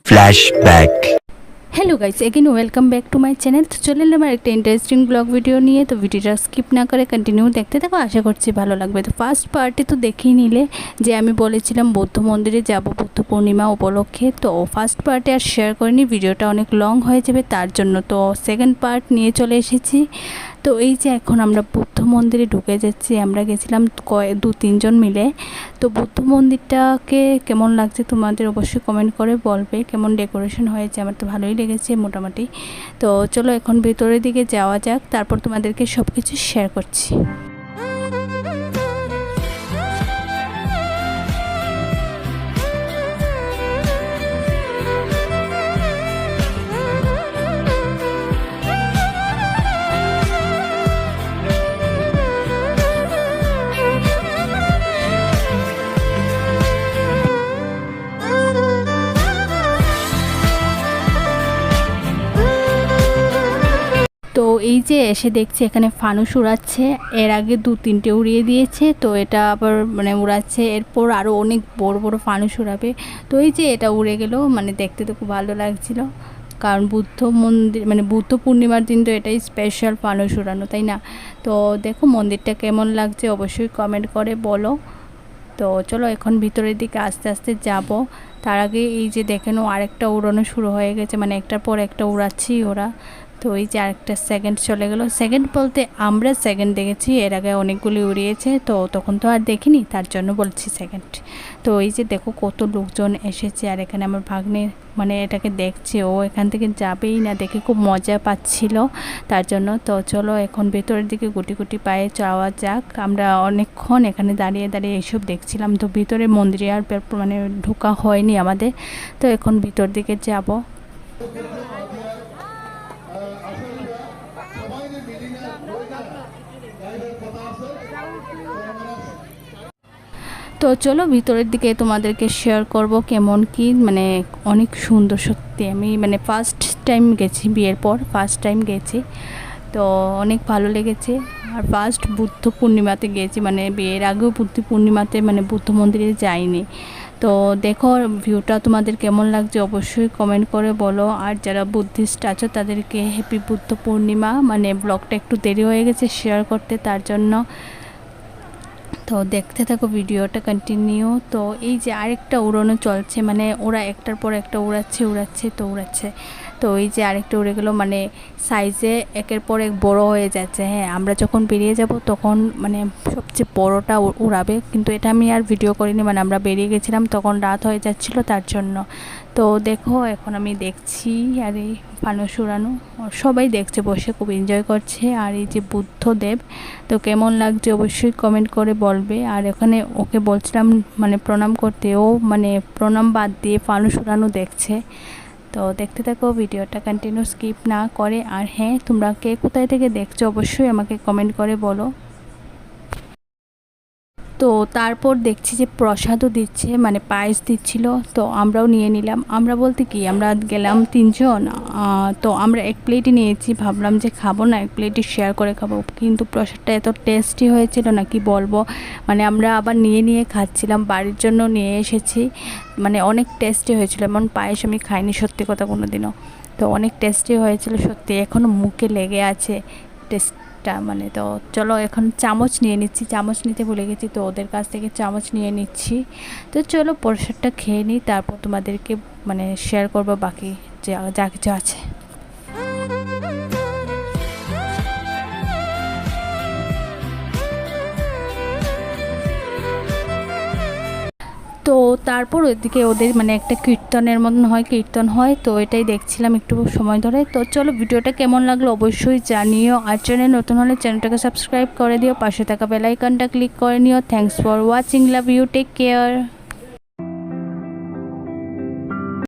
Flashback. Hello guys again welcome back to my channel. तो चले एलाम একটা ইন্টারেস্টিং ব্লগ ভিডিও নিয়ে। তো ভিডিওটা স্কিপ না করে কন্টিনিউ দেখতে থাকো, আশা করছি ভালো লাগবে। তো ফার্স্ট পার্টে তো দেখেই নিলে যে আমি বলেছিলাম বৌদ্ধ মন্দিরে যাব বুদ্ধ পূর্ণিমা উপলক্ষে। তো ফার্স্ট পার্টে আর শেয়ার করিনি, ভিডিওটা অনেক লং হয়ে যাবে তার জন্য। তো সেকেন্ড পার্ট নিয়ে চলে এসেছি। তো এই যে এখন আমরা বুদ্ধ মন্দিরে ঢুকে যাচ্ছি, আমরা গেছিলাম 2-3 জন মিলে। তো বুদ্ধ মন্দিরটাকে কেমন লাগছে তোমাদের অবশ্যই কমেন্ট করে বলবে। কেমন ডেকোরেশন হয়েছে, আমার তো ভালোই লেগেছে মোটামুটি। তো চলো এখন ভেতরের দিকে যাওয়া যাক, তারপর তোমাদেরকে সব কিছু শেয়ার করছি। তো এই যে এসে দেখছি এখানে ফানুস উড়াচ্ছে, এর আগে 2-3টে উড়িয়ে দিয়েছে। তো এটা আবার মানে উড়াচ্ছে, এরপর আরও অনেক বড় বড় ফানুস উড়াবে। তো এই যে এটা উড়ে গেল, মানে দেখতে তো খুব ভালো লাগছিল, কারণ বুদ্ধ মন্দির মানে বুদ্ধ পূর্ণিমার দিন তো এটাই স্পেশাল ফানুস উড়ানো, তাই না? তো দেখো মন্দিরটা কেমন লাগছে অবশ্যই কমেন্ট করে বলো। তো চলো এখন ভিতরের দিকে আস্তে আস্তে যাব। তার আগে এই যে দেখেন আরেকটা উড়ানো শুরু হয়ে গেছে, মানে একটার পর একটা উড়াচ্ছি ওরা। তো এই যে আরেকটা সেকেন্ড চলে গেল। সেকেন্ড বলতে আমরা সেকেন্ড দেখেছি, এর আগে অনেকগুলি উড়িয়েছে, তো তখন তো আর দেখিনি তার জন্য বলছি সেকেন্ড। তো এই যে দেখো কত লোকজন এসেছে, আর এখানে আমার ভাগ্নের মানে এটাকে দেখছে, ও এখান থেকে যাবেই না, দেখে খুব মজা পাচ্ছিল তার জন্য। তো চলো এখন ভেতরের দিকে গুটি গুটি পায়ে যাওয়া যাক। আমরা অনেকক্ষণ এখানে দাঁড়িয়ে দাঁড়িয়ে এইসব দেখছিলাম। তো ভিতরে মন্দিরে আর মানে ঢোকা হয়নি আমাদের। তো এখন ভিতর দিকে যাব। তো চলো ভিতরের দিকে তোমাদেরকে শেয়ার করব কেমন কি, মানে অনেক সুন্দর সত্যি। আমি মানে ফার্স্ট টাইম গেছি, বিয়ের পর ফার্স্ট টাইম গেছি, তো অনেক ভালো লেগেছে। আর ফার্স্ট বুদ্ধ পূর্ণিমাতে গেছি, মানে বিয়ের আগেও বুদ্ধ পূর্ণিমাতে মানে বুদ্ধ মন্দিরে যাইনি। তো দেখো ভিউটা তোমাদের কেমন লাগছে অবশ্যই কমেন্ট করে বলো। আর যারা বুদ্ধিস্ট আছো তাদেরকে হ্যাপি বুদ্ধ পূর্ণিমা। মানে ব্লগটা একটু দেরি হয়ে গেছে শেয়ার করতে তার জন্য। তো দেখতে থাকো ভিডিওটা কন্টিনিউ। তো এই যে আরেকটা উড়ানো চলছে, মানে ওরা একটার পর একটা উড়াচ্ছে। তো এই যে আরেকটা উড়ে গেল, মানে সাইজে একের পর এক বড় হয়ে যাচ্ছে। হ্যাঁ, আমরা যখন বেরিয়ে যাব তখন মানে সবচেয়ে বড়টা উড়াবে, কিন্তু এটা আমি আর ভিডিও করিনি, মানে আমরা বেরিয়ে গেছিলাম তখন রাত হয়ে যাচ্ছিল তার জন্য। তো দেখো এখন আমি দেখছি, আর এই ফানুস উড়ানো সবাই দেখছে বসে, খুব এনজয় করছে। আর এই যে বুদ্ধদেব, তো কেমন লাগছে অবশ্যই কমেন্ট করে বলবে। আর এখানে ওকে বলছিলাম মানে প্রণাম করতে, ও মানে প্রণাম বাদ দিয়ে ফানুস উড়ানো দেখছে। তো দেখতে থাকো ভিডিওটা কন্টিনিউ স্কিপ না করে। আর হ্যাঁ, তোমরা কে কোথায় থেকে দেখছো অবশ্যই আমাকে কমেন্ট করে বলো। তো তারপর দেখছি যে প্রসাদও দিচ্ছে, মানে পায়েস দিচ্ছিল, তো আমরাও নিয়ে নিলাম। আমরা বলতে কি আমরা গেলাম 3 জন, তো আমরা এক প্লেটই নিয়েছি, ভাবলাম যে খাবো না, এক প্লেটই শেয়ার করে খাবো। কিন্তু প্রসাদটা এত টেস্টি হয়েছিল না কি বলবো, মানে আমরা আবার নিয়ে নিয়ে খাচ্ছিলাম, বাড়ির জন্য নিয়ে এসেছি। মানে অনেক টেস্টি হয়েছিল, এমন পায়েস আমি খাইনি সত্যি কথা কোনো দিনও। তো অনেক টেস্টি হয়েছিল সত্যি, এখনও মুখে লেগে আছে টেস্ট। মানে তো চলো এখন চামচ নিয়ে নিচ্ছি, চামচ নিতে ভুলে গেছি, তো ওদের কাছ থেকে চামচ নিয়ে নিচ্ছি। তো চলো প্রসাদটা খেয়ে নিই, তারপর তোমাদেরকে মানে শেয়ার করবো বাকি যা কিছু আছে। তো তারপর ওইদিকে ওদের মানে একটা কীর্তনের মতন হয়, কীর্তন হয়, তো এটাই দেখছিলাম একটু সময় ধরে। তো চলো ভিডিওটা কেমন লাগলো অবশ্যই জানিও। আর চ্যানেল নতুন হলে চ্যানেলটাকে সাবস্ক্রাইব করে দিও, পাশে থাকা বেল আইকনটা ক্লিক করে নিও। Thanks for watching, love you, take care.